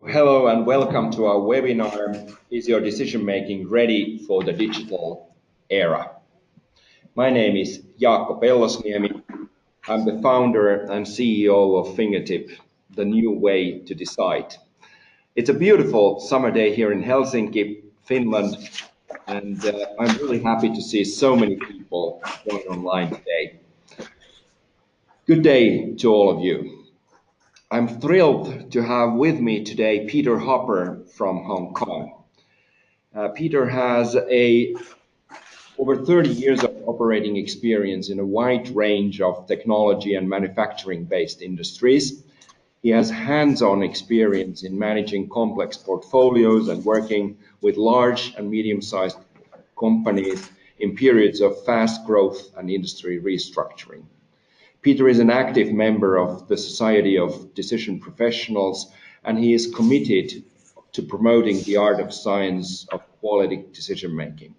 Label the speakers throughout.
Speaker 1: Hello and welcome to our webinar, Is Your Decision Making Ready for the Digital Era? My name is Jaakko Pellosniemi. I'm the founder and CEO of Fingertip, the new way to decide. It's a beautiful summer day here in Helsinki, Finland, and I'm really happy to see so many people join online today. Good day to all of you. I'm thrilled to have with me today Peter Hopper from Hong Kong. Peter has over 30 years of operating experience in a wide range of technology and manufacturing-based industries. He has hands-on experience in managing complex portfolios and working with large and medium-sized companies in periods of fast growth and industry restructuring. Peter is an active member of the Society of Decision Professionals, and he is committed to promoting the art of science of quality decision making.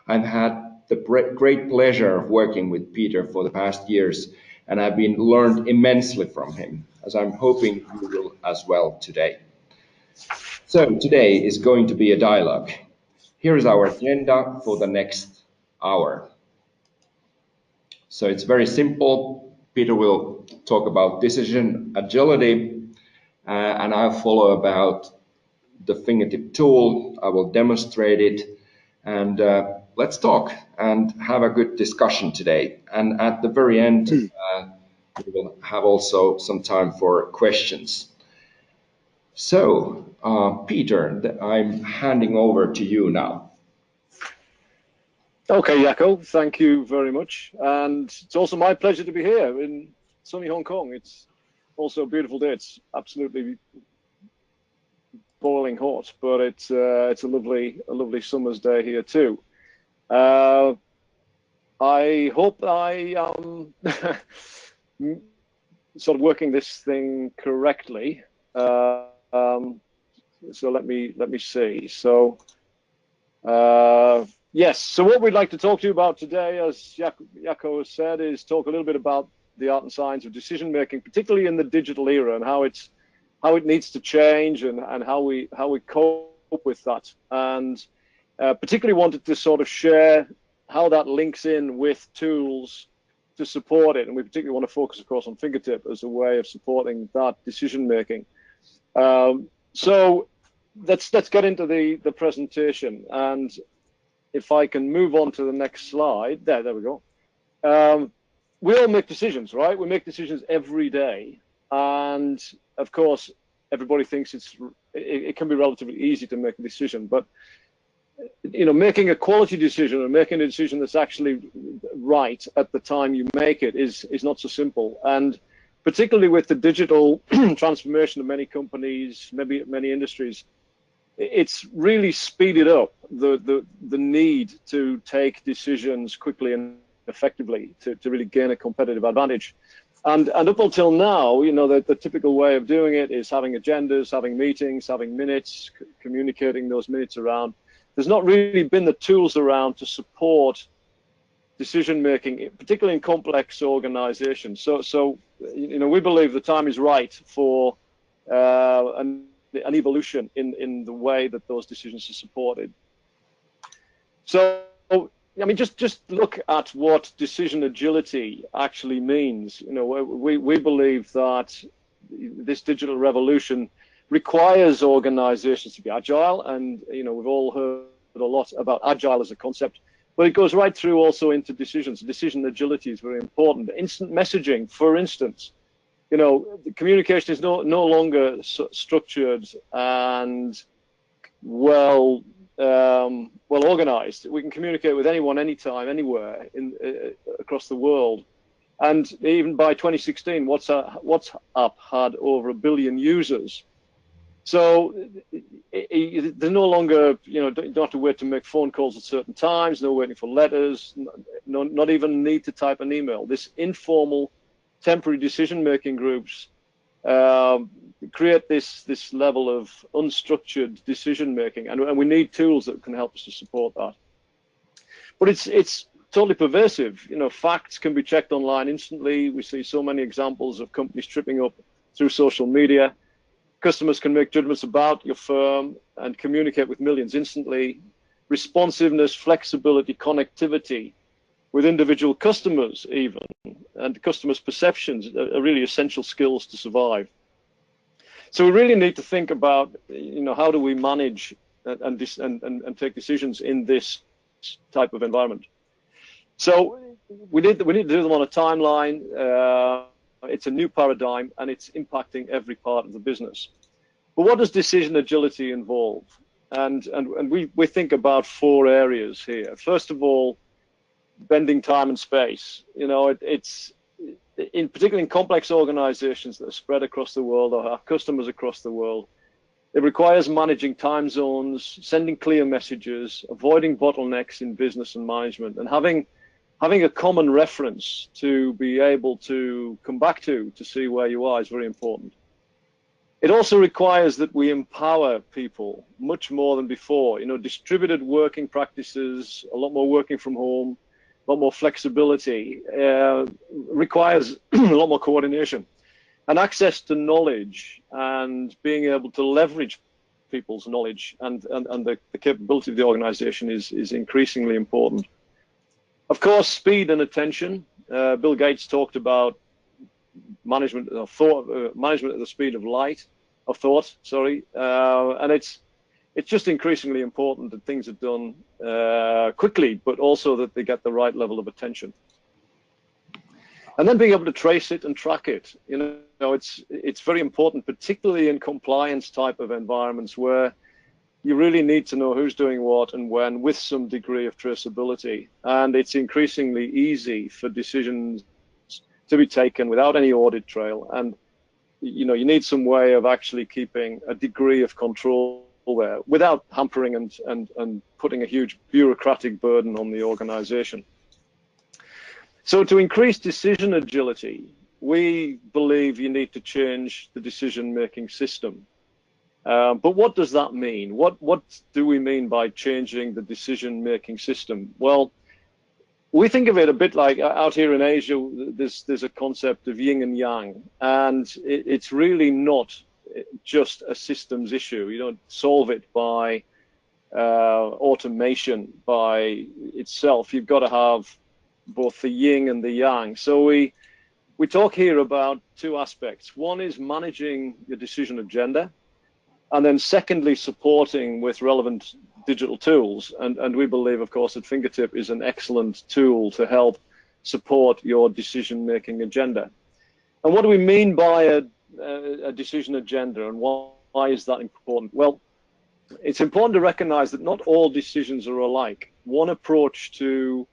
Speaker 1: I've had the great pleasure of working with Peter for the past years, and I've been learned immensely from him, as I'm hoping you will as well today. So today is going to be a dialogue. Here is our agenda for the next hour. So it's very simple. Peter will talk about decision agility, and I'll follow about the Fingertip tool. I will demonstrate it, and let's talk and have a good discussion today. And at the very end, we will have also some time for questions. So, Peter, I'm handing over to you now.
Speaker 2: Okay, Jaakko, thank you very much. And it's also my pleasure to be here in sunny Hong Kong. It's also a beautiful day. It's absolutely boiling hot, but it's a lovely summer's day here too. I hope I am sort of working this thing correctly. So let me see. So. Yes, so what we'd like to talk to you about today, as Jaakko has said, is talk a little bit about the art and science of decision making, particularly in the digital era, and how it needs to change and how we cope with that. And particularly wanted to sort of share how that links in with tools to support it. And we particularly want to focus, of course, on Fingertip as a way of supporting that decision making. So let's get into the presentation. And if I can move on to the next slide, there we go. We all make decisions, right? We make decisions every day, and of course, everybody thinks it can be relatively easy to make a decision, but making a quality decision or making a decision that's actually right at the time you make it is not so simple. And particularly with the digital transformation of many companies, maybe many industries, it's really speeded up the need to take decisions quickly and effectively to really gain a competitive advantage. And up until now, the typical way of doing it is having agendas, having meetings, having minutes, communicating those minutes around. There's not really been the tools around to support decision making, particularly in complex organizations. So we believe the time is right for an evolution in the way that those decisions are supported. So, I mean, just look at what decision agility actually means. We believe that this digital revolution requires organizations to be agile, and we've all heard a lot about agile as a concept, but it goes right through also into decisions. Decision agility is very important. Instant messaging, for instance. The communication is no longer structured and well organized. We can communicate with anyone, anytime, anywhere across the world. And even by 2016, WhatsApp had over 1 billion users. So there's no longer, you don't have to wait to make phone calls at certain times. No waiting for letters. Not even need to type an email. This informal, temporary decision-making groups create this level of unstructured decision-making, and we need tools that can help us to support that. But it's totally pervasive. Facts can be checked online instantly. We see so many examples of companies tripping up through social media. Customers can make judgments about your firm and communicate with millions instantly. Responsiveness, flexibility, connectivity with individual customers even, and customers' perceptions are really essential skills to survive. So we really need to think about, how do we manage and take decisions in this type of environment. So we need to do them on a timeline. It's a new paradigm, and it's impacting every part of the business. But what does decision agility involve? And we think about 4 areas here. First of all, bending time and space. It's particularly in complex organizations that are spread across the world or have customers across the world. It requires managing time zones, sending clear messages, avoiding bottlenecks in business and management, and having a common reference to be able to come back to see where you are is very important. It also requires that we empower people much more than before. Distributed working practices, a lot more working from home, a lot more flexibility, requires a lot more coordination. And access to knowledge and being able to leverage people's knowledge and the capability of the organization is increasingly important. Of course, speed and attention. Bill Gates talked about management of thought, management at the speed of thought. And it's just increasingly important that things are done quickly, but also that they get the right level of attention. And then being able to trace it and track it. It's very important, particularly in compliance type of environments where you really need to know who's doing what and when with some degree of traceability. And it's increasingly easy for decisions to be taken without any audit trail. And you need some way of actually keeping a degree of control there without hampering and putting a huge bureaucratic burden on the organization. So to increase decision agility, we believe you need to change the decision-making system. But what does that mean? What do we mean by changing the decision-making system? Well, we think of it a bit like out here in Asia, there's a concept of yin and yang, and it's really not just a systems issue. You don't solve it by automation by itself. You've got to have both the yin and the yang. So we talk here about 2 aspects. One is managing your decision agenda, and then secondly, supporting with relevant digital tools. And we believe, of course, that Fingertip is an excellent tool to help support your decision-making agenda. And what do we mean by a decision agenda, and why is that important? Well, it's important to recognize that not all decisions are alike. One approach to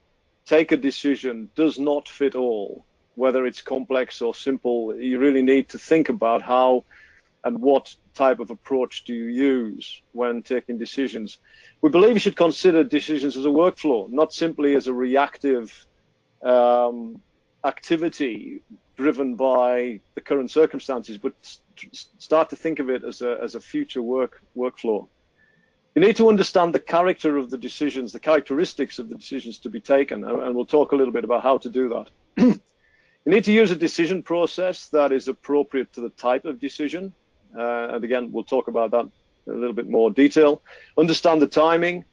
Speaker 2: take a decision does not fit all, whether it's complex or simple. You really need to think about how and what type of approach do you use when taking decisions. We believe you should consider decisions as a workflow, not simply as a reactive activity driven by the current circumstances, but start to think of it as a future workflow. You need to understand the character of the decisions, the characteristics of the decisions to be taken, and we'll talk a little bit about how to do that. You need to use a decision process that is appropriate to the type of decision. And again, we'll talk about that in a little bit more detail. Understand the timing.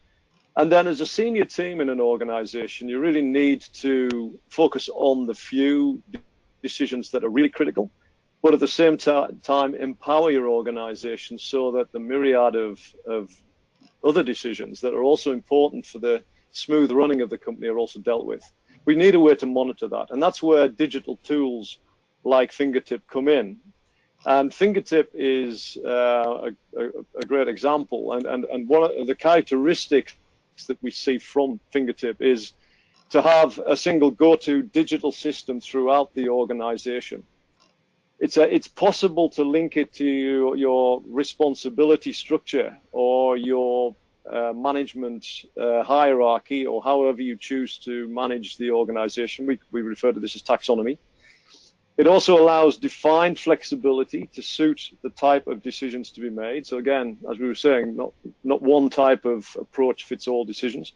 Speaker 2: And then as a senior team in an organization, you really need to focus on the few decisions that are really critical, but at the same time, empower your organization so that the myriad of other decisions that are also important for the smooth running of the company are also dealt with. We need a way to monitor that. And that's where digital tools like Fingertip come in. And Fingertip is a great example. And one of the characteristics that we see from Fingertip is to have a single go-to digital system throughout the organization. It's possible to link it to your responsibility structure or your management hierarchy, or however you choose to manage the organization. We refer to this as taxonomy. It also allows defined flexibility to suit the type of decisions to be made. So again, as we were saying, not one type of approach fits all decisions.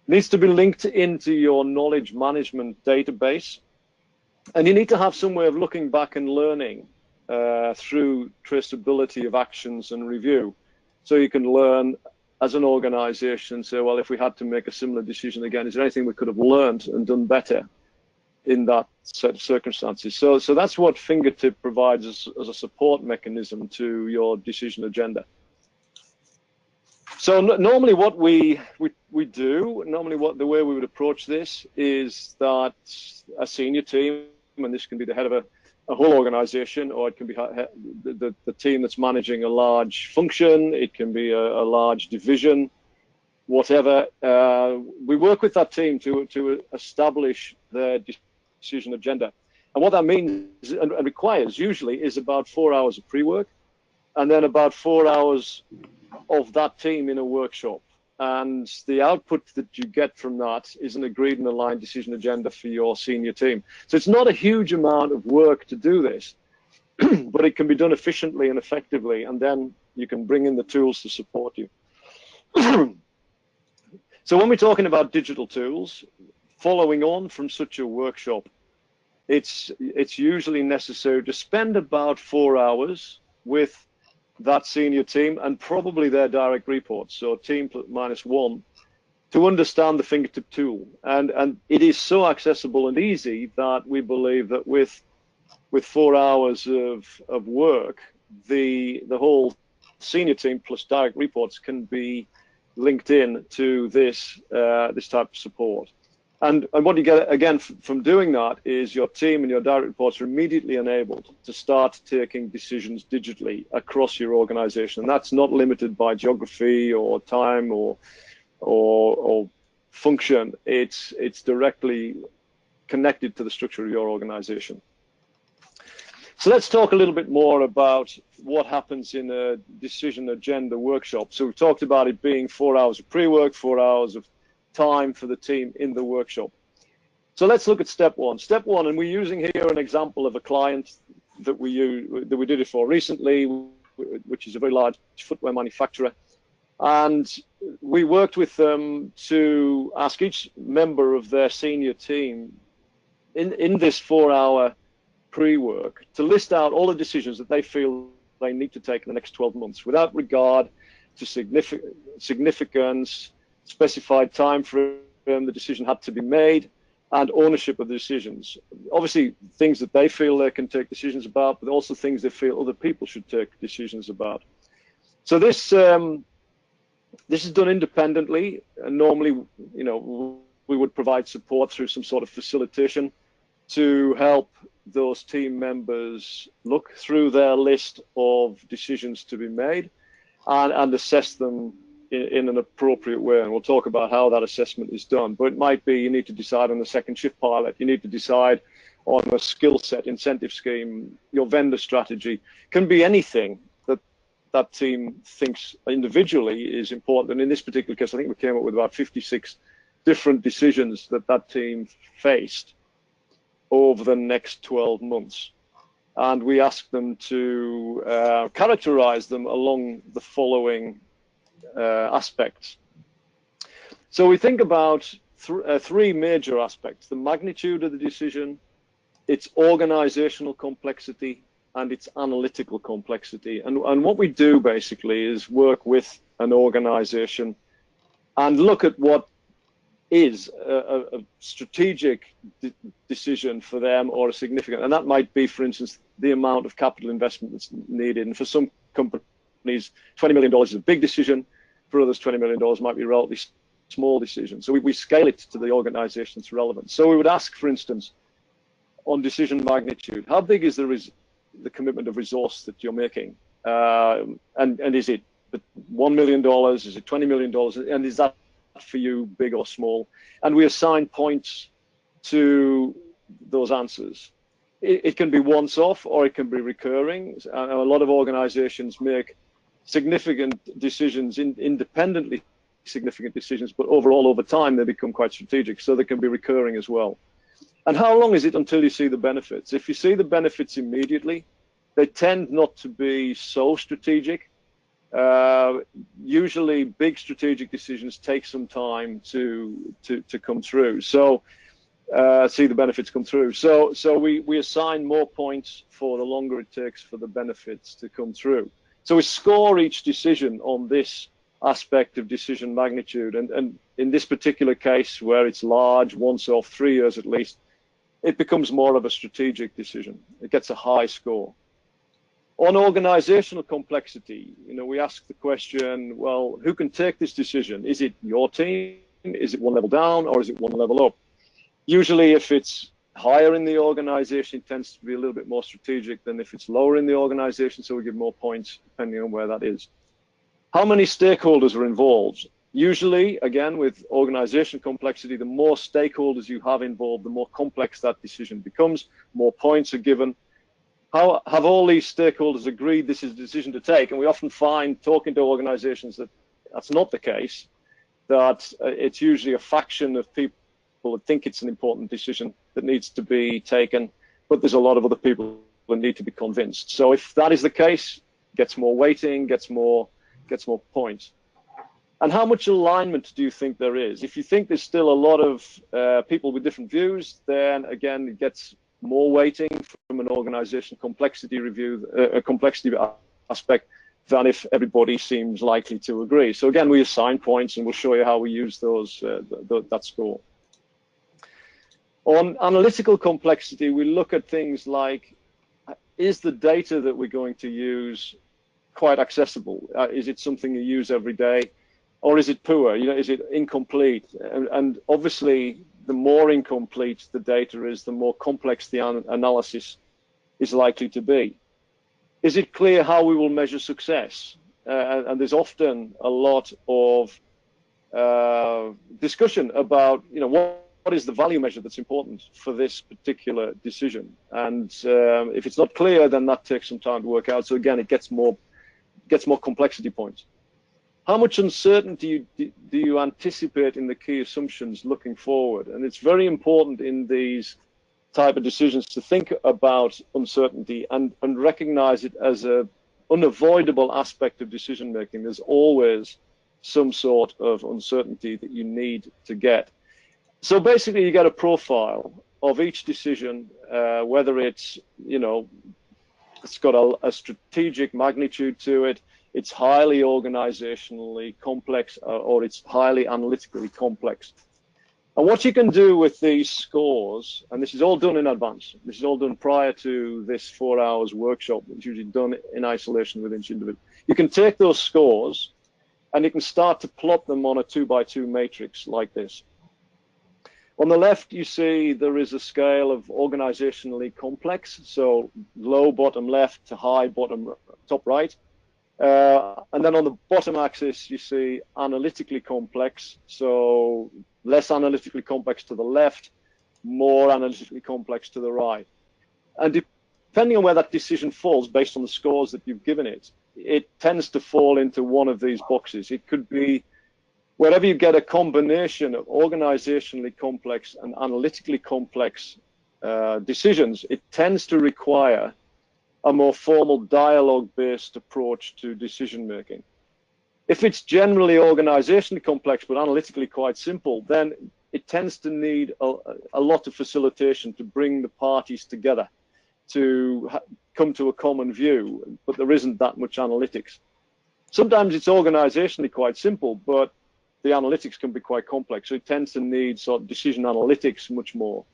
Speaker 2: It needs to be linked into your knowledge management database. And you need to have some way of looking back and learning through traceability of actions and review. So you can learn as an organization, say, well, if we had to make a similar decision again, is there anything we could have learned and done better in that set of circumstances? So that's what Fingertip provides as a support mechanism to your decision agenda. So normally what we do, the way we would approach this is that a senior team, and this can be the head of a whole organization, or it can be the team that's managing a large function, it can be a large division, whatever. We work with that team to establish their decision agenda. And what that means and requires usually is about 4 hours of pre-work, and then about 4 hours of that team in a workshop. And the output that you get from that is an agreed and aligned decision agenda for your senior team. So it's not a huge amount of work to do this, but it can be done efficiently and effectively, and then you can bring in the tools to support you. So when we're talking about digital tools, following on from such a workshop, it's usually necessary to spend about 4 hours with that senior team and probably their direct reports, so team minus one, to understand the Fingertip tool. And it is so accessible and easy that we believe that with 4 hours of work, the whole senior team plus direct reports can be linked in to this type of support. And what you get, again, from doing that is your team and your direct reports are immediately enabled to start taking decisions digitally across your organization. And that's not limited by geography or time or function. It's directly connected to the structure of your organization. So let's talk a little bit more about what happens in a decision agenda workshop. So we've talked about it being 4 hours of pre-work, 4 hours of time for the team in the workshop. So let's look at step one. Step one, and we're using here an example of a client that we did it for recently, which is a very large footwear manufacturer. And we worked with them to ask each member of their senior team in this 4 hour pre-work to list out all the decisions that they feel they need to take in the next 12 months without regard to significance, specified time frame the decision had to be made, and ownership of the decisions. Obviously, things that they feel they can take decisions about, but also things they feel other people should take decisions about. So this is done independently, and normally, we would provide support through some sort of facilitation to help those team members look through their list of decisions to be made and assess them in an appropriate way. And we'll talk about how that assessment is done. But it might be you need to decide on a second shift pilot. You need to decide on a skill set, incentive scheme, your vendor strategy. It can be anything that team thinks individually is important. And in this particular case, I think we came up with about 56 different decisions that team faced over the next 12 months. And we asked them to characterize them along the following aspects. So we think about three major aspects: the magnitude of the decision, its organizational complexity, and its analytical complexity. And what we do basically is work with an organization and look at what is a strategic decision for them, or a significant, and that might be, for instance, the amount of capital investment that's needed. And for some companies, $20 million is a big decision. For others, $20 million might be a relatively small decision. So we scale it to the organization's relevance. So we would ask, for instance, on decision magnitude, how big is the commitment of resource that you're making? And is it $1 million? Is it $20 million? And is that for you big or small? And we assign points to those answers. It can be once off, or it can be recurring. A lot of organizations make significant decisions, independently significant decisions, but overall over time they become quite strategic, so they can be recurring as well. And how long is it until you see the benefits? If you see the benefits immediately, they tend not to be so strategic. Usually big strategic decisions take some time to come through. So see the benefits come through. So we assign more points for the longer it takes for the benefits to come through. So we score each decision on this aspect of decision magnitude. And in this particular case, where it's large, once off 3 years at least, it becomes more of a strategic decision. It gets a high score. On organizational complexity, we ask the question, well, who can take this decision? Is it your team? Is it one level down, or is it one level up? Usually, if it's higher in the organization, it tends to be a little bit more strategic than if it's lower in the organization, so we give more points depending on where that is. How many stakeholders are involved? Usually, again, with organization complexity, the more stakeholders you have involved, the more complex that decision becomes, more points are given. How have all these stakeholders agreed this is a decision to take? And we often find, talking to organizations, that that's not the case, that it's usually a faction of people that think it's an important decision that needs to be taken, but there's a lot of other people that need to be convinced. So if that is the case, gets more weighting, gets more points. And how much alignment do you think there is? If you think there's still a lot of people with different views, then again, it gets more weighting from an organization complexity review, complexity aspect, than if everybody seems likely to agree. So again, we assign points, and we'll show you how we use those that score. On analytical complexity, we look at things like, is the data that we're going to use quite accessible? Is it something you use every day? Or is it poor? Is it incomplete? And obviously, the more incomplete the data is, the more complex the analysis is likely to be. Is it clear how we will measure success? And there's often a lot of discussion about, what is the value measure that's important for this particular decision? And if it's not clear, then that takes some time to work out. So again, it gets more complexity points. How much uncertainty do you anticipate in the key assumptions looking forward? And it's very important in these type of decisions to think about uncertainty and recognize it as an unavoidable aspect of decision making. There's always some sort of uncertainty that you need to get. So basically, you get a profile of each decision, whether it's, it's got a strategic magnitude to it, it's highly organizationally complex, or it's highly analytically complex. And what you can do with these scores, and this is all done in advance, this is all done prior to this 4 hours workshop, which is usually done in isolation with each individual. You can take those scores and you can start to plot them on a 2x2 matrix like this. On the left, you see there is a scale of organizationally complex, so low bottom left to high bottom top right. And then on the bottom axis, you see analytically complex, so less analytically complex to the left, more analytically complex to the right. And depending on where that decision falls, based on the scores that you've given it, it tends to fall into one of these boxes. It could be wherever you get a combination of organizationally complex and analytically complex decisions, it tends to require a more formal dialogue-based approach to decision-making. If it's generally organizationally complex but analytically quite simple, then it tends to need a lot of facilitation to bring the parties together to come to a common view, but there isn't that much analytics. Sometimes it's organizationally quite simple, but the analytics can be quite complex, so it tends to need sort of decision analytics much more.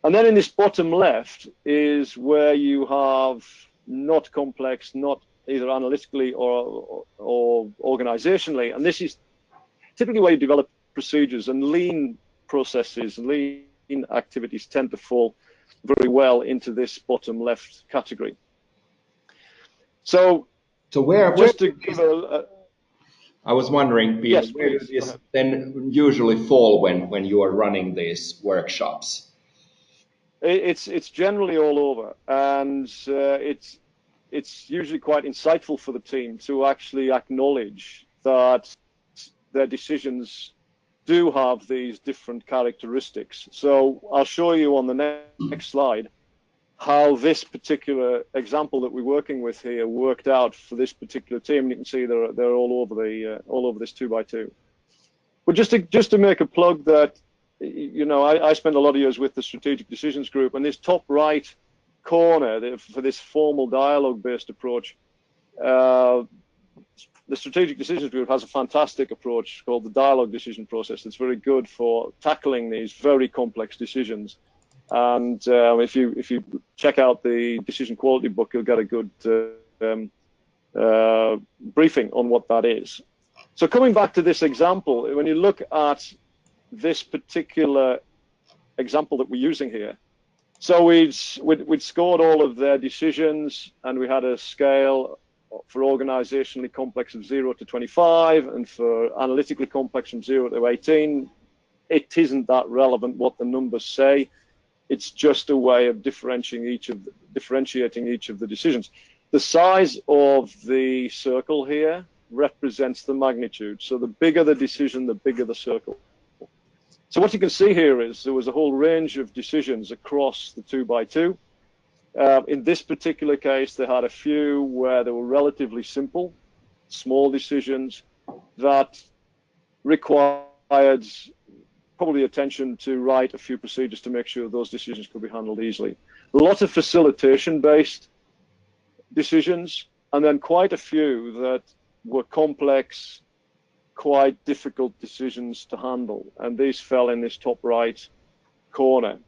Speaker 2: And then in this bottom left is where you have not complex, not either analytically or organizationally. And this is typically where you develop procedures, and lean processes and lean activities tend to fall very well into this bottom left category. So
Speaker 1: where
Speaker 2: just to give
Speaker 1: I was wondering, Peter,
Speaker 2: yes,
Speaker 1: where does
Speaker 2: please,
Speaker 1: this then usually fall when you are running these workshops?
Speaker 2: It's generally all over, and it's usually quite insightful for the team to actually acknowledge that their decisions do have these different characteristics. So I'll show you on the next slide how this particular example that we're working with here worked out for this particular team. You can see they're all over this 2x2. But just to make a plug that you know, I spent a lot of years with the strategic decisions group, and this top right corner for this formal dialogue-based approach, the strategic decisions group has a fantastic approach called the dialogue decision process. It's very good for tackling these very complex decisions. And if you check out the decision quality book, you'll get a good briefing on what that is. So coming back to this example, when you look at this particular example that we're using here, so we'd scored all of their decisions, and we had a scale for organizationally complex of 0 to 25, and for analytically complex from 0 to 18. It isn't that relevant what the numbers say. It's just a way of differentiating each of the decisions. The size of the circle here represents the magnitude. So the bigger the decision, the bigger the circle. So what you can see here is there was a whole range of decisions across the 2x2. In this particular case, they had a few where they were relatively simple, small decisions that required probably attention to write a few procedures to make sure those decisions could be handled easily. A lot of facilitation-based decisions, and then quite a few that were complex, quite difficult decisions to handle, and these fell in this top right corner.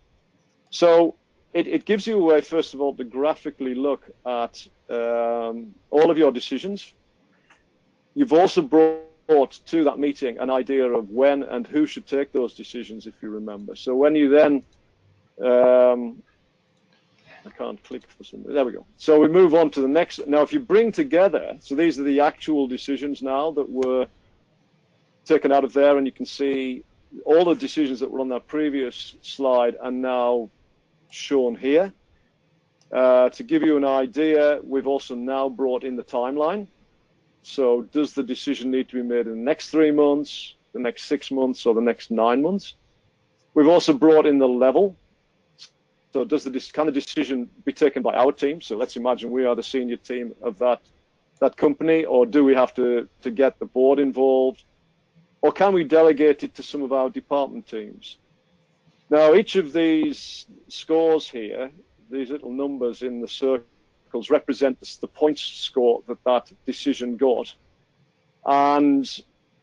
Speaker 2: So it gives you a way, first of all, to graphically look at all of your decisions. You've also brought to that meeting an idea of when and who should take those decisions, if you remember. So when you then, I can't click for something, there we go. So we move on to the next. Now, if you bring together, so these are the actual decisions now that were taken out of there, and you can see all the decisions that were on that previous slide are now shown here. To give you an idea, we've also now brought in the timeline. So does the decision need to be made in the next 3 months, the next 6 months, or the next 9 months? We've also brought in the level. So does can the decision be taken by our team? So let's imagine we are the senior team of that company, or do we have to get the board involved? Or can we delegate it to some of our department teams? Now, each of these scores here, these little numbers in the circles, represent the points score that decision got. And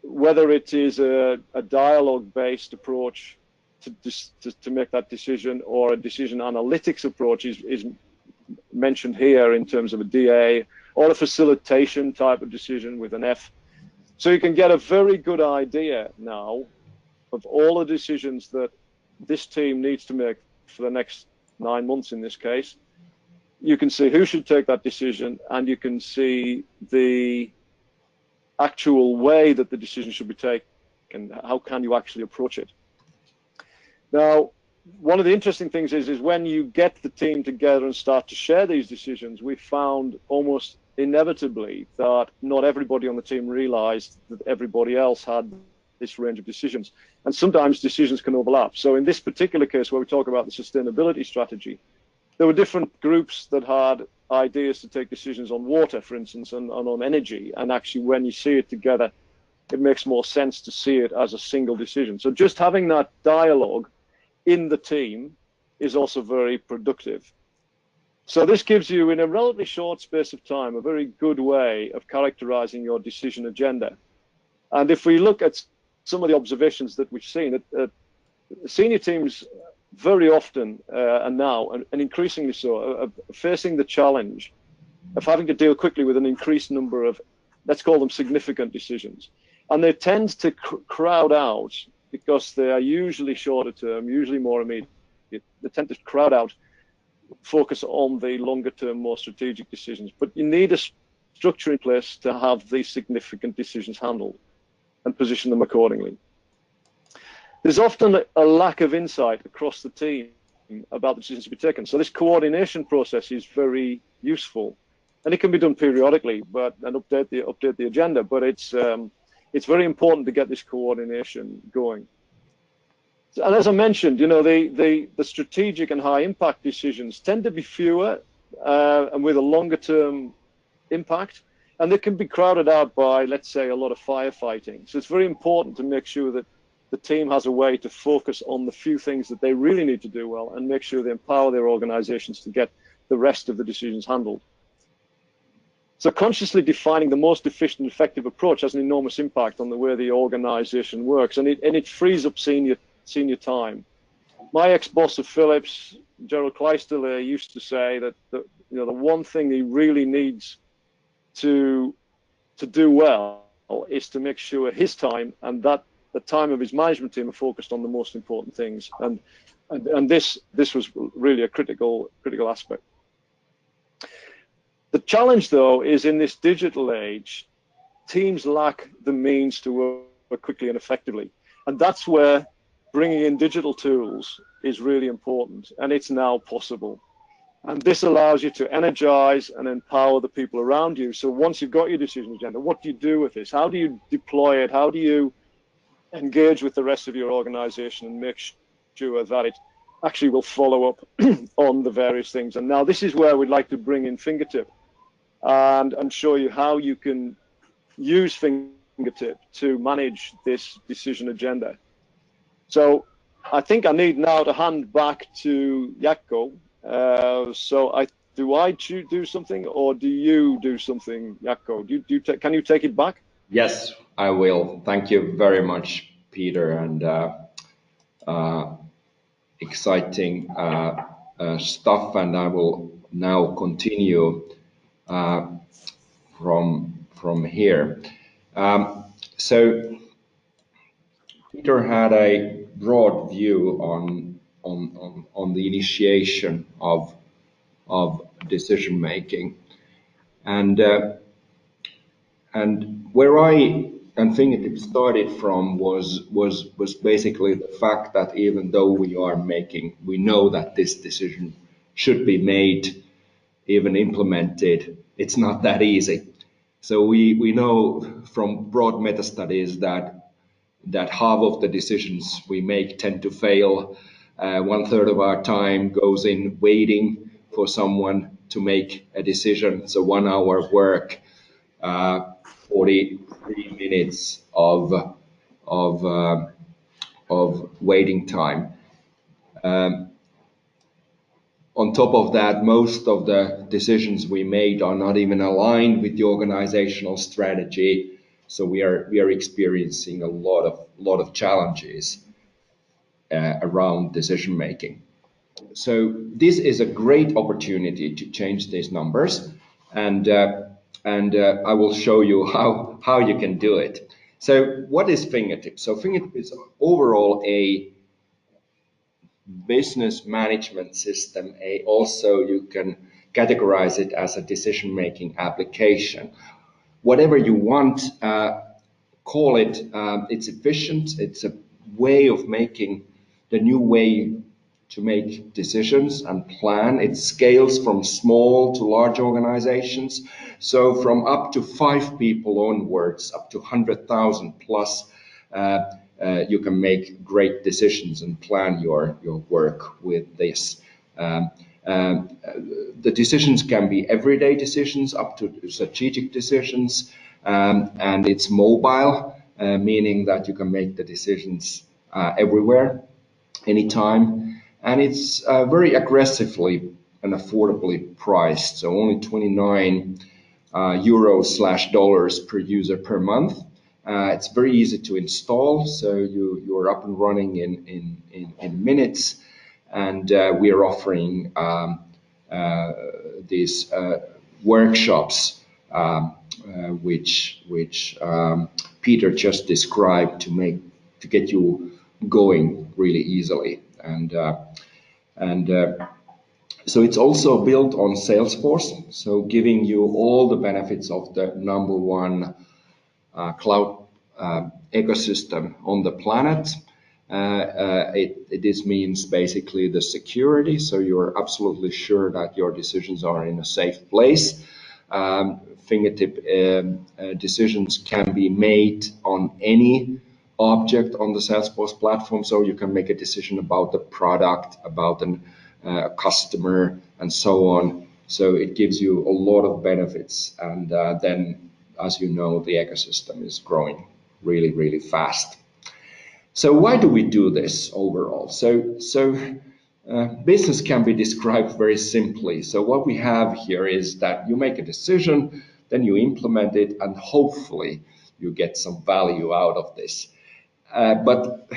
Speaker 2: whether it is a dialogue-based approach to make that decision, or a decision analytics approach is mentioned here in terms of a DA, or a facilitation type of decision with an F. So you can get a very good idea now of all the decisions that this team needs to make for the next 9 months in this case. You can see who should take that decision, and you can see the actual way that the decision should be taken. How can you actually approach it? Now, one of the interesting things is when you get the team together and start to share these decisions, we found almost inevitably that not everybody on the team realized that everybody else had this range of decisions. And sometimes decisions can overlap. So in this particular case, where we talk about the sustainability strategy, there were different groups that had ideas to take decisions on water, for instance, and on energy. And actually, when you see it together, it makes more sense to see it as a single decision. So just having that dialogue in the team is also very productive. So this gives you, in a relatively short space of time, a very good way of characterizing your decision agenda. And if we look at some of the observations that we've seen, that senior teams very often and now, and increasingly so, are facing the challenge of having to deal quickly with an increased number of, let's call them, significant decisions. And they tend to crowd out, because they are usually shorter term, usually more immediate. They tend to crowd out, focus on the longer term, more strategic decisions. But you need a structure in place to have these significant decisions handled and position them accordingly. There's often a lack of insight across the team about the decisions to be taken. So this coordination process is very useful, and it can be done periodically, and update the agenda. But it's very important to get this coordination going. And as I mentioned, you know, the strategic and high impact decisions tend to be fewer and with a longer term impact, and they can be crowded out by, let's say, a lot of firefighting. So it's very important to make sure that the team has a way to focus on the few things that they really need to do well and make sure they empower their organizations to get the rest of the decisions handled. So consciously defining the most efficient and effective approach has an enormous impact on the way the organization works, and it frees up senior time. My ex-boss of Philips, Gerald Kleisterle, used to say that the one thing he really needs to do well is to make sure his time and that the time of his management team are focused on the most important things, and this was really a critical aspect. The challenge, though, is in this digital age, teams lack the means to work quickly and effectively, and that's where bringing in digital tools is really important, and it's now possible. And this allows you to energize and empower the people around you. So once you've got your decision agenda, what do you do with this? How do you deploy it? How do you engage with the rest of your organization and make sure that it actually will follow up on the various things? And now this is where we'd like to bring in Fingertip and show you how you can use Fingertip to manage this decision agenda. So I think I need now to hand back to Jaakko. Do I do something, or do you do something, Jaakko? Can you take it back?
Speaker 1: Yes, I will. Thank you very much, Peter, and exciting stuff. And I will now continue from here. So Peter had a broad view on the initiation of decision making, and where I and Fingertip started from was basically the fact that even though we know that this decision should be made, even implemented, it's not that easy. So we know from broad meta studies that half of the decisions we make tend to fail. 1/3 of our time goes in waiting for someone to make a decision. So 1 hour work, 43 minutes of waiting time. On top of that, most of the decisions we made are not even aligned with the organizational strategy. So we are experiencing a lot of challenges around decision making. So this is a great opportunity to change these numbers, and I will show you how you can do it. So what is Fingertip? So Fingertip is overall a business management system. Also, you can categorize it as a decision-making application. Whatever you want, call it. It's efficient. It's a way of making the new way to make decisions and plan. It scales from small to large organizations. So from up to 5 people onwards, up to 100,000 plus, you can make great decisions and plan your work with this. The decisions can be everyday decisions up to strategic decisions, and it's mobile, meaning that you can make the decisions everywhere, anytime, and it's very aggressively and affordably priced, so only 29 euros/dollars per user per month. It's very easy to install, so you're up and running in minutes, and we are offering these workshops which Peter just described to get you going really easily, and so it's also built on Salesforce, so giving you all the benefits of the #1 cloud ecosystem on the planet. This means basically the security, so you're absolutely sure that your decisions are in a safe place. Fingertip decisions can be made on any object on the Salesforce platform, so you can make a decision about the product, about a customer, and so on. So it gives you a lot of benefits, and then, as you know, the ecosystem is growing really, really fast. So why do we do this overall? Business can be described very simply. So what we have here is that you make a decision, then you implement it, and hopefully you get some value out of this. But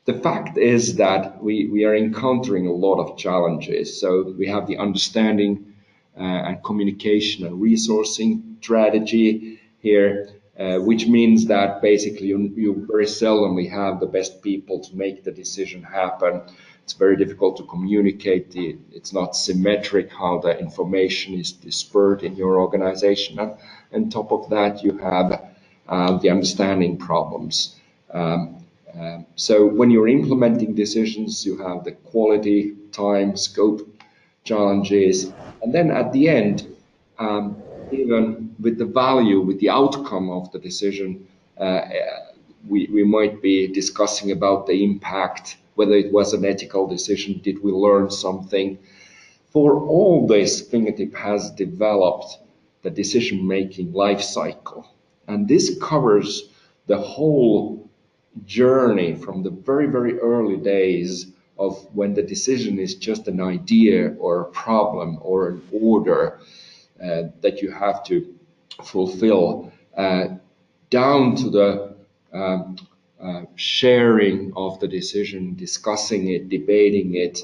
Speaker 1: the fact is that we are encountering a lot of challenges. So we have the understanding and communication and resourcing strategy here, which means that basically you very seldomly have the best people to make the decision happen. It's very difficult to communicate. It's not symmetric how the information is dispersed in your organization. And on top of that, you have the understanding problems. So when you're implementing decisions, you have the quality, time, scope challenges, and then at the end, even with the value, with the outcome of the decision, we might be discussing about the impact, whether it was an ethical decision, did we learn something. For all this, Fingertip has developed the decision-making life cycle, and this covers the whole journey from the very, very early days of when the decision is just an idea or a problem or an order that you have to fulfill, down to the sharing of the decision, discussing it, debating it,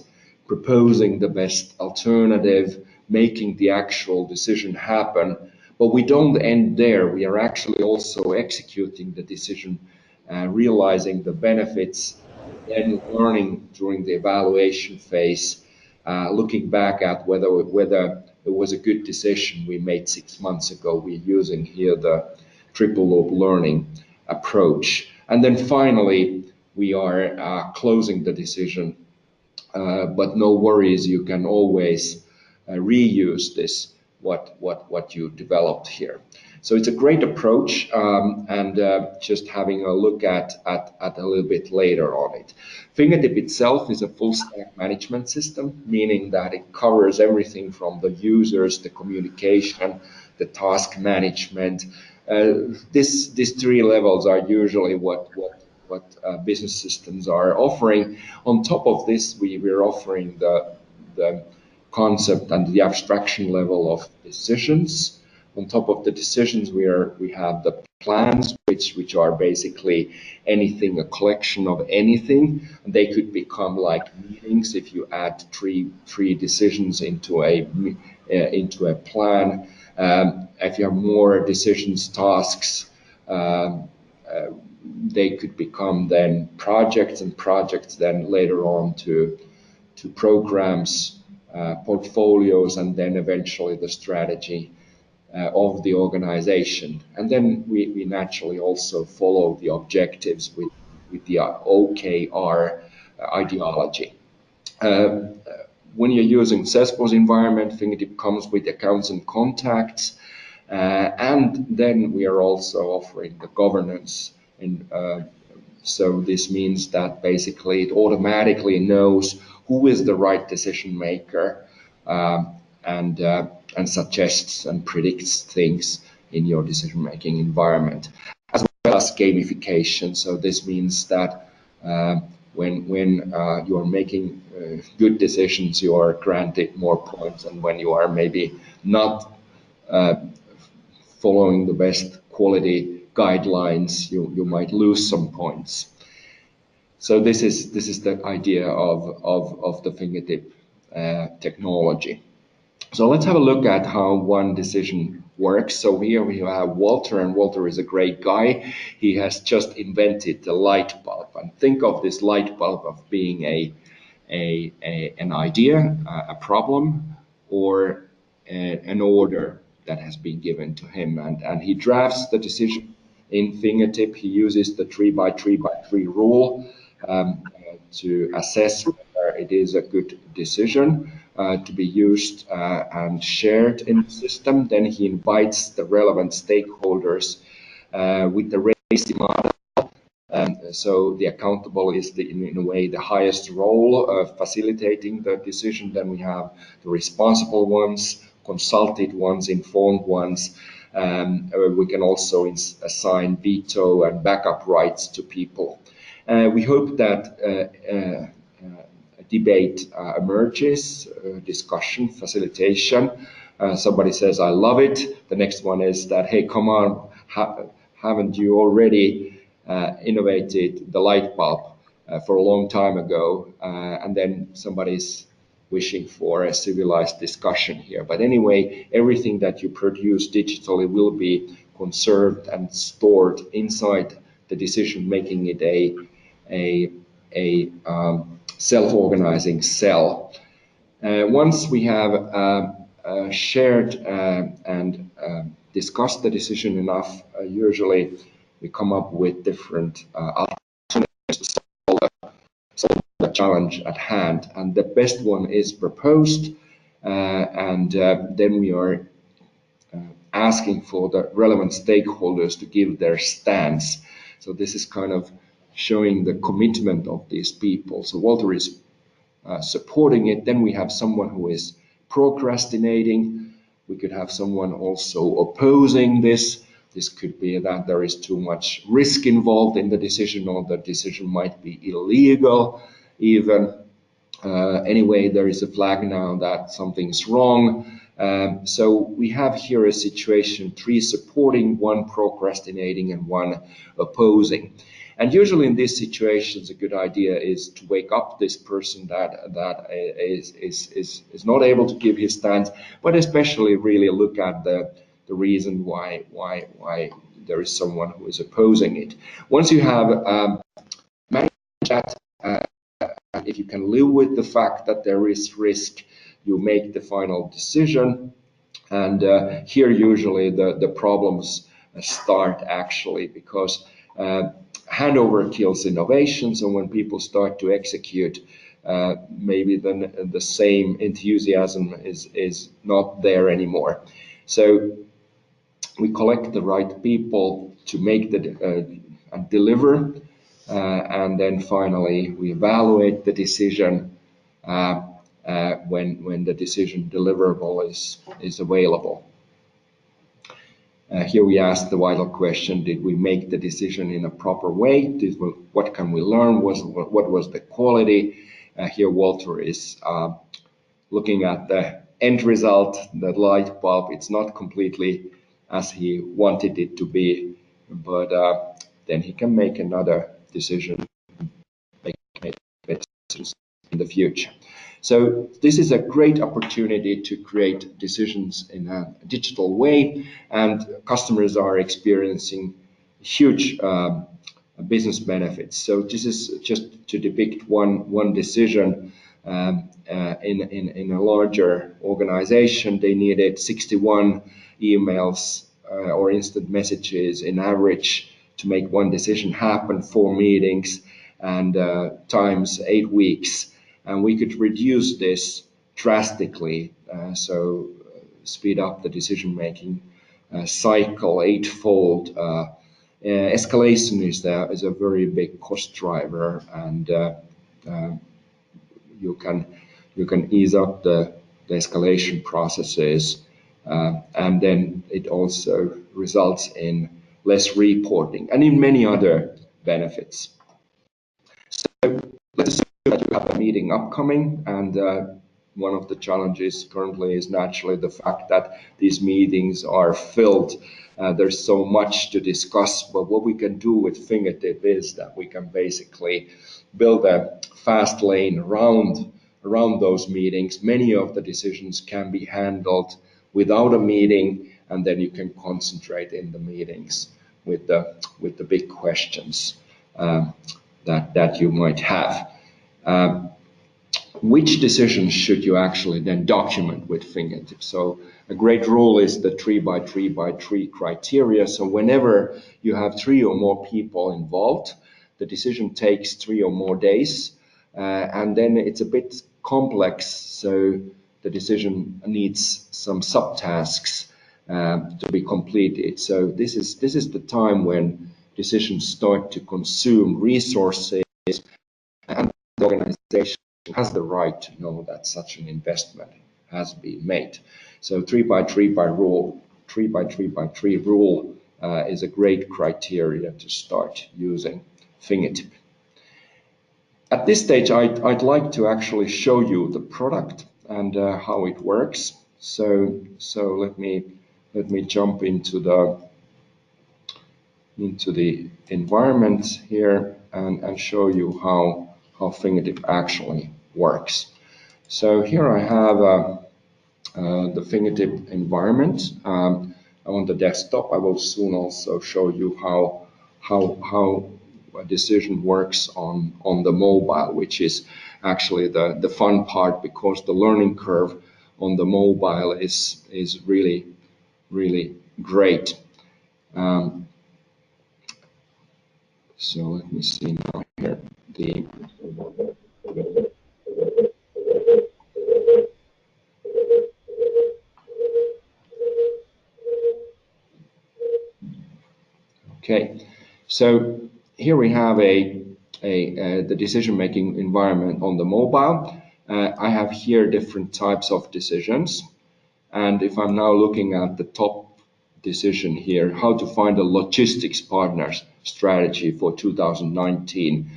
Speaker 1: proposing the best alternative, making the actual decision happen. But we don't end there. We are actually also executing the decision, realizing the benefits, then learning during the evaluation phase, looking back at whether it was a good decision we made 6 months ago. We're using here the triple loop learning approach. And then finally, we are closing the decision. But no worries, you can always reuse this, what you developed here. So it's a great approach, and just having a look at a little bit later on it. Fingertip itself is a full stack management system, meaning that it covers everything from the users, the communication, the task management. These three levels are usually what business systems are offering. On top of this, we're offering the concept and the abstraction level of decisions. On top of the decisions, we have the plans, which are basically anything, a collection of anything. They could become like meetings if you add three decisions into a plan. If you have more decisions, tasks, they could become then projects, and projects then later on to programs, portfolios, and then eventually the strategy of the organization. And then we naturally also follow the objectives with the OKR ideology. When you're using Salesforce environment, Fingertip comes with accounts and contacts. And then we are also offering the governance. And so this means that basically it automatically knows who is the right decision maker, and suggests and predicts things in your decision making environment, as well as gamification. So this means that when you are making good decisions, you are granted more points, and when you are maybe not following the best quality guidelines, you might lose some points. So this is the idea of the Fingertip technology. So let's have a look at how one decision works. So here we have Walter, and Walter is a great guy. He has just invented the light bulb, and think of this light bulb of being an idea, a problem, or an order that has been given to him, and he drafts the decision in Fingertip. He uses the 3x3x3 rule to assess whether it is a good decision to be used and shared in the system. Then he invites the relevant stakeholders with the RACI model. So the accountable is in a way the highest role of facilitating the decision. Then we have the responsible ones, consulted ones, informed ones. We can also assign veto and backup rights to people. We hope that a debate emerges, discussion, facilitation. Somebody says, I love it. The next one is that, hey, come on, haven't you already innovated the light bulb for a long time ago? And then somebody's wishing for a civilized discussion here. But anyway, everything that you produce digitally will be conserved and stored inside the decision, making it a self-organizing cell. Once we have shared and discussed the decision enough, usually we come up with different alternatives to solve the challenge at hand. And the best one is proposed, and then we are asking for the relevant stakeholders to give their stance. So this is kind of showing the commitment of these people. So Walter is supporting it. Then we have someone who is procrastinating. We could have someone also opposing this. This could be that there is too much risk involved in the decision, or the decision might be illegal even. Anyway, there is a flag now that something's wrong. So we have here a situation, 3 supporting, 1 procrastinating, and 1 opposing. And usually in these situations, a good idea is to wake up this person that is not able to give his stance, but especially really look at the reason why there is someone who is opposing it. Once you have managed that, if you can live with the fact that there is risk, you make the final decision. And here usually the problems start actually, because handover kills innovation. So when people start to execute, maybe then the same enthusiasm is not there anymore. So we collect the right people to make the and deliver, and then finally we evaluate the decision when the decision deliverable is available. Here we ask the vital question: did we make the decision in a proper way? What can we learn? What was the quality? Here Walter is looking at the end result, the light bulb. It's not completely as he wanted it to be, but then he can make another decision, make decisions in the future. So this is a great opportunity to create decisions in a digital way, and customers are experiencing huge business benefits. So this is just to depict one decision. In a larger organization, they needed 61 emails or instant messages in average to make one decision happen, 4 meetings, and times 8 weeks. And we could reduce this drastically, so speed up the decision-making cycle 8-fold. Escalation is a very big cost driver, and you can ease up the escalation processes, and then it also results in less reporting and in many other benefits. So let's assume that you have a meeting upcoming, and one of the challenges currently is naturally the fact that these meetings are filled. There's so much to discuss, but what we can do with Fingertip is that we can basically build a fast lane around those meetings. Many of the decisions can be handled without a meeting, and then you can concentrate in the meetings with the big questions that you might have. Which decisions should you actually then document with Fingertip? So a great rule is the 3x3x3 criteria. So whenever you have 3 or more people involved, the decision takes 3 or more days, and then it's a bit complex, so the decision needs some subtasks to be completed. So this is the time when decisions start to consume resources, and the organization has the right to know that such an investment has been made. So 3x3x3 rule is a great criteria to start using Fingertip. At this stage, I'd like to actually show you the product and how it works. So let me jump into the environment here and show you how Fingertip actually works. So here I have the Fingertip environment on the desktop. I will soon also show you how a decision works on the mobile, which is actually the fun part, because the learning curve on the mobile is really great. So let me see now here. Okay, so here we have the decision-making environment on the mobile. I have here different types of decisions, and if I'm now looking at the top decision here, how to find a logistics partners strategy for 2019.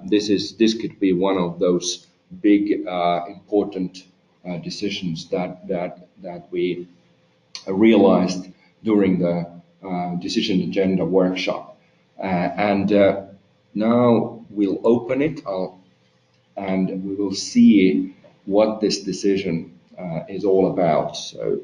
Speaker 1: This could be one of those big important decisions that we realized during the decision agenda workshop. And now we'll open it and we will see what this decision is all about. So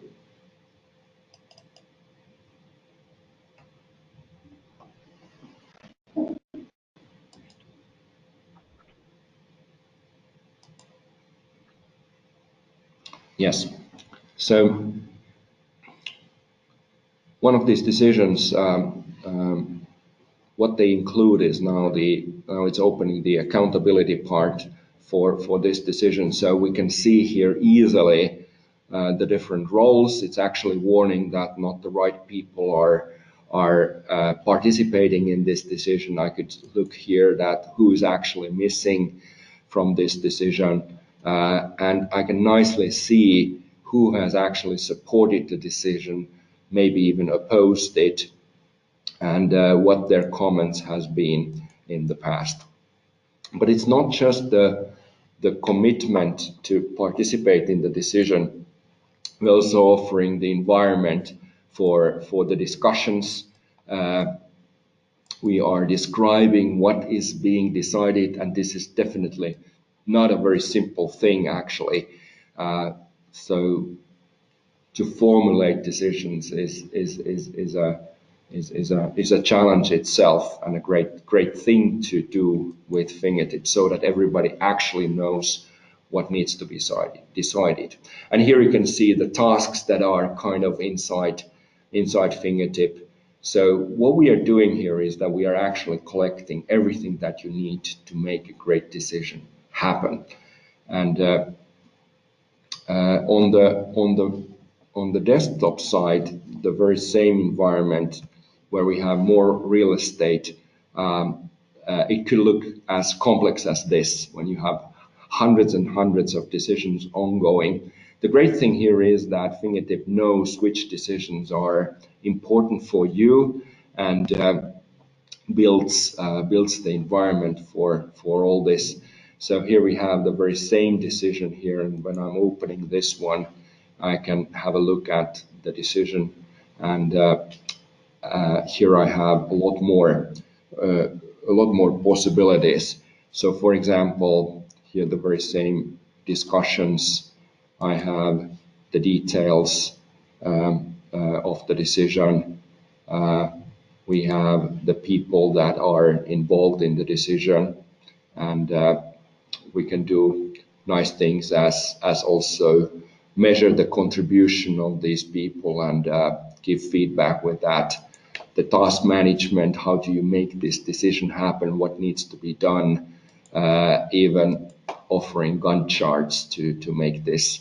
Speaker 1: yes, so one of these decisions, what they include is now it's opening the accountability part for this decision. So we can see here easily the different roles. It's actually warning that not the right people are participating in this decision. I could look here that who is actually missing from this decision, and I can nicely see who has actually supported the decision, maybe even opposed it, and what their comments has been in the past. But it's not just the commitment to participate in the decision. We're also offering the environment for the discussions. We are describing what is being decided, and this is definitely not a very simple thing, actually. So to formulate decisions is a challenge itself, and a great thing to do with Fingertip, so that everybody actually knows what needs to be decided. And here you can see the tasks that are kind of inside Fingertip. So what we are doing here is that we are actually collecting everything that you need to make a great decision happen. And on the desktop side, the very same environment where we have more real estate, it could look as complex as this when you have hundreds and hundreds of decisions ongoing. The great thing here is that Fingertip knows which decisions are important for you, and builds the environment for all this. So here we have the very same decision here, and when I'm opening this one, I can have a look at the decision, and here I have a lot more possibilities. So for example, here the very same discussions, I have the details of the decision. We have the people that are involved in the decision, and we can do nice things as also measure the contribution of these people and give feedback with that. The task management, how do you make this decision happen, what needs to be done, even offering Gantt charts to make this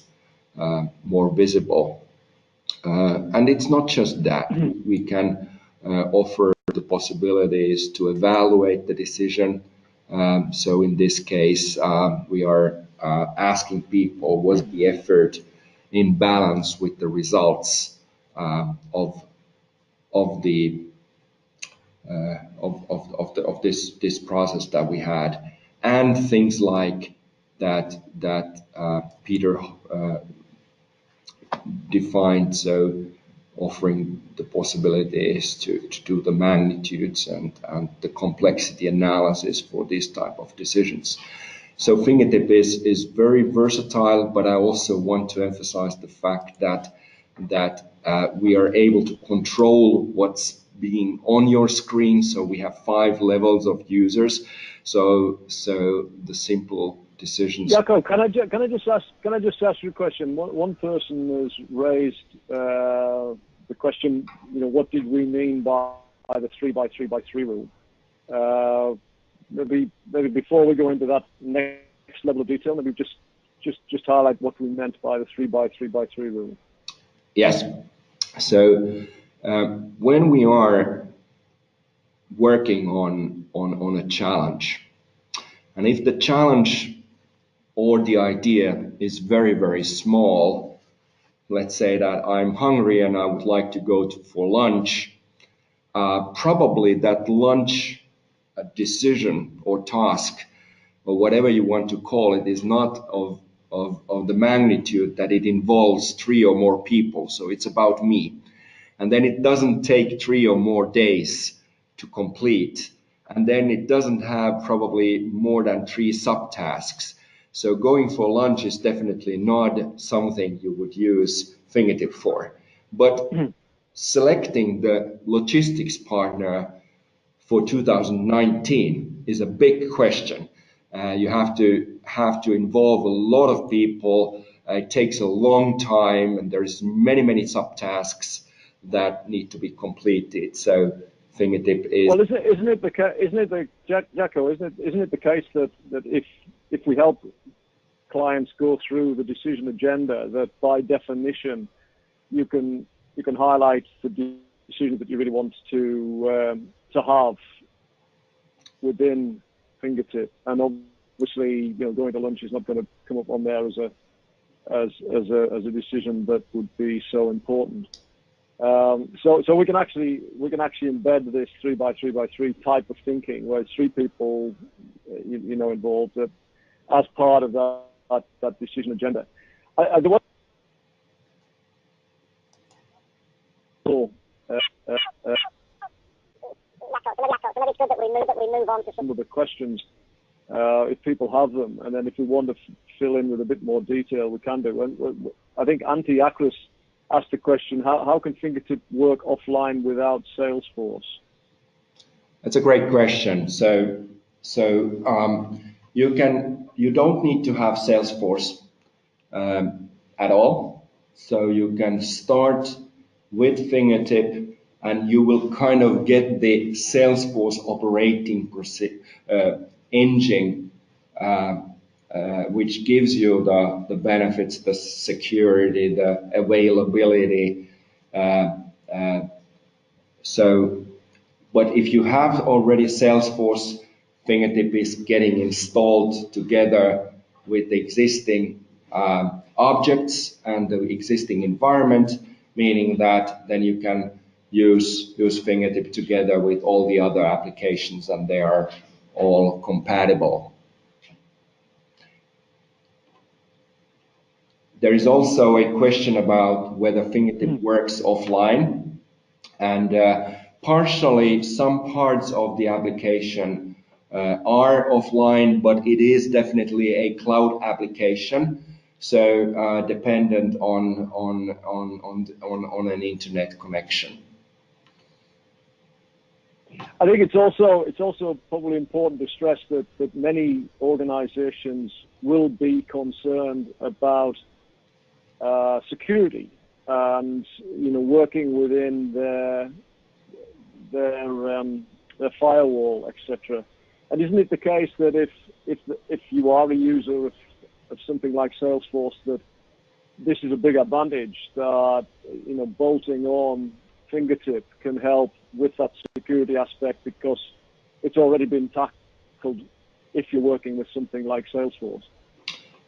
Speaker 1: more visible. And it's not just that. We can offer the possibilities to evaluate the decision. So in this case, we are asking people, was the effort in balance with the results of this process that we had. and things like that Peter defined, so offering the possibilities to do the magnitudes and the complexity analysis for this type of decisions. So Fingertip is very versatile, but I also want to emphasize the fact that we are able to control what's being on your screen. So we have 5 levels of users. So the simple decisions.
Speaker 2: Jaco, can I just ask you a question? One person has raised the question, what did we mean by the 3x3x3 rule? Maybe before we go into that next level of detail, maybe just highlight what we meant by the 3x3x3 rule.
Speaker 1: Yes. So when we are working on a challenge, and if the challenge or the idea is very, very small, let's say that I'm hungry and I would like to go for lunch, probably that lunch decision or task or whatever you want to call it is not of the magnitude that it involves 3 or more people. So it's about me. And then it doesn't take 3 or more days to complete. And then it doesn't have probably more than 3 subtasks. So going for lunch is definitely not something you would use Fingertip for. But selecting the logistics partner for 2019 is a big question. You have to involve a lot of people. It takes a long time, and there's many subtasks that need to be completed. So Fingertip is.
Speaker 2: Well, isn't it the case that if we help clients go through the decision agenda, that by definition you can highlight the decision that you really want to have within Fingertip, and obviously going to lunch is not going to come up on there as a decision that would be so important. So we can actually embed this 3x3x3 type of thinking, where it's 3 people involved as part of that decision agenda. The one so maybe it's good that we move on to some of the questions, if people have them, and then if we want to fill in with a bit more detail, we can do. I think Antti Akris asked the question: how can Fingertip work offline without Salesforce?
Speaker 1: That's a great question. So you don't need to have Salesforce at all. So you can start with Fingertip, and you will kind of get the Salesforce operating engine, which gives you the benefits, the security, the availability. But if you have already Salesforce, Fingertip is getting installed together with the existing objects and the existing environment, meaning that then you can use Fingertip together with all the other applications, and they are all compatible. There is also a question about whether Fingertip works offline, and partially some parts of the application are offline, but it is definitely a cloud application, so dependent on an internet connection.
Speaker 2: I think it's also probably important to stress that many organizations will be concerned about security and working within their firewall, etc. And isn't it the case that if you are a user of something like Salesforce, that this is a big advantage, that bolting on Fingertip can help with that security aspect, because it's already been tackled if you're working with something like Salesforce?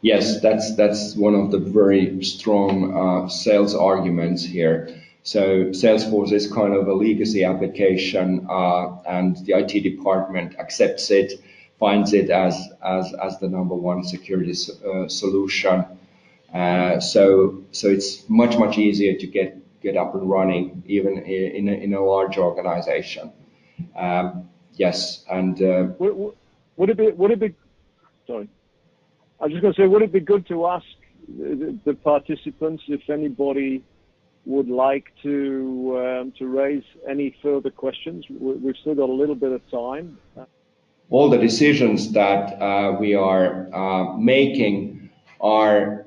Speaker 1: Yes, that's one of the very strong sales arguments here. So Salesforce is kind of a legacy application, and the IT department accepts it finds it as the number one security solution. So it's much easier to get up and running even in a large organization. Yes, and
Speaker 2: would it be sorry? I was just going to say, would it be good to ask the participants if anybody would like to raise any further questions? We've still got a little bit of time.
Speaker 1: All the decisions that we are making are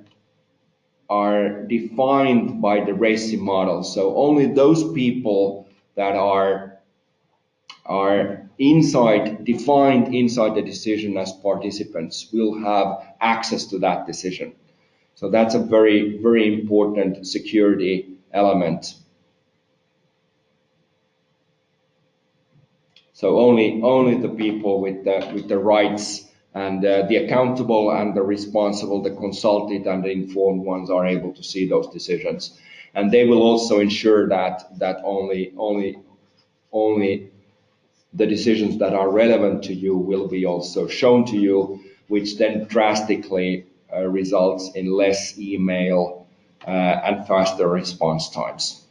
Speaker 1: defined by the RACI model. So only those people that are defined inside the decision as participants will have access to that decision. So that's a very important security element. So only the people with the rights and the accountable and the responsible, the consulted and the informed ones are able to see those decisions, and they will also ensure that only the decisions that are relevant to you will be also shown to you, which then drastically results in less email and faster response times.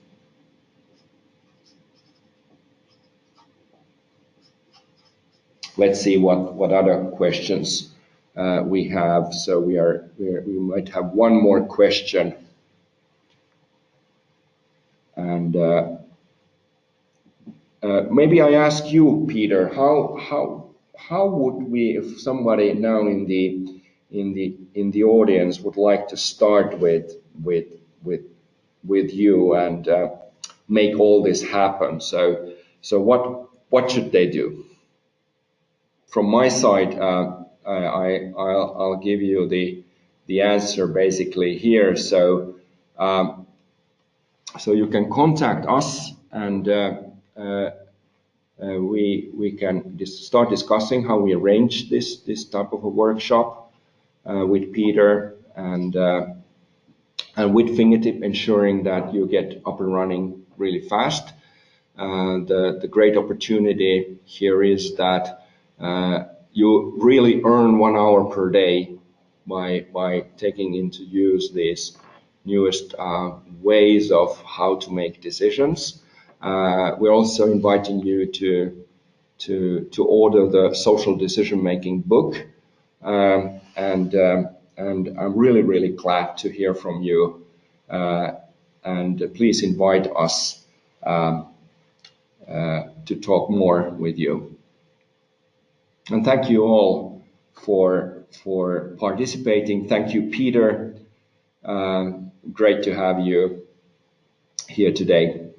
Speaker 1: Let's see what other questions we have. So we might have one more question, and maybe I ask you, Peter, how would we, if somebody now in the audience would like to start with you and make all this happen? So what should they do? From my side, I'll give you the answer basically here. So so you can contact us, and we can start discussing how we arrange this type of a workshop with Peter and with Fingertip, ensuring that you get up and running really fast. The great opportunity here is that you really earn 1 hour per day by taking into use these newest ways of how to make decisions. We're also inviting you to order the social decision making book, and I'm really glad to hear from you. And please invite us to talk more with you. And thank you all for participating. Thank you, Peter. Great to have you here today.